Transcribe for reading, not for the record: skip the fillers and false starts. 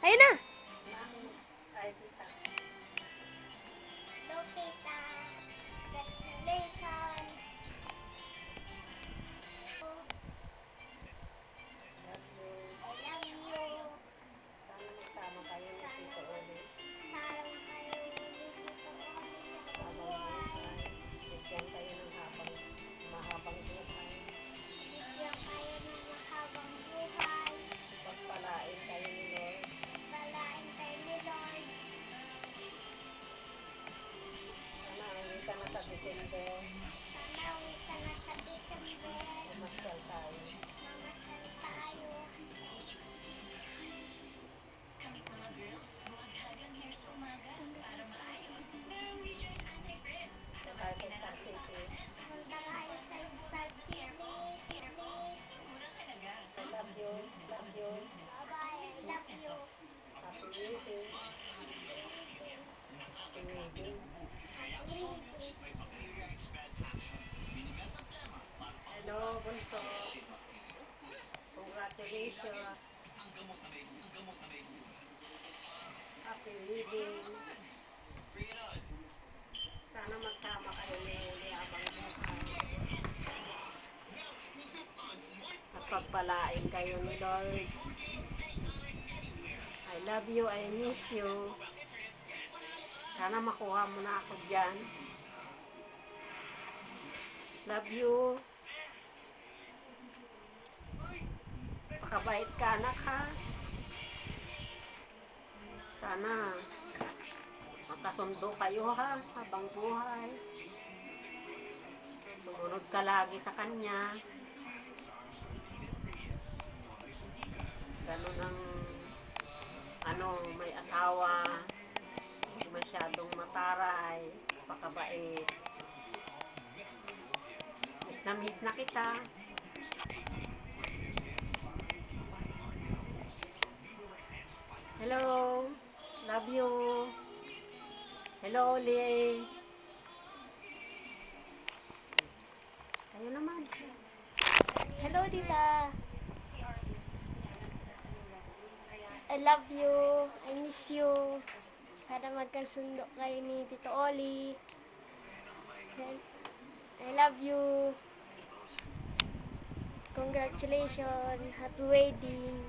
Ayun na! Ay, tita. Hello, tita. Congratulations. Love you. I love you. Sana magsama kayo ni Tito Oli. Sarang kayo ulit dito ulit sa Habang buhay. buhay. Bigyan kayo ng mahabang buhay. Bigyan kayo ng mahabang buhay. Pagpalain kayo ni Lord. Balain kayo ni Lord. Sana uwi ka na sa December. Sana uwi ka na sa December. Mamasyal tayo. Mamasyal tayo. Punta tayo sa Star City. Punta tayo sa Star City. I love you. Love you. Bye-bye. I love you. Happy wedding. Happy wedding. Hello, Bunso. Congratulations. Happy wedding. Sana magsama kayo ni Uli habang buhay. At pagpalain kayo ni Lord. I love you, I miss you. Sana makuha mo na ako dyan. Love you. Pakabait ka, anak, ha? Sana magkasundo kayo, ha? Habang buhay. Sumunod ka lagi sa kanya. Ganun ang may asawa, hindi masyadong mataray, pakabait. Miss na kita. Hello, love you. Hello, Oli. Kayo naman. Hello, tita! I love you. I miss you. Sana magkasundo kayo ni Tito Oli. I love you. Congratulations. Happy wedding.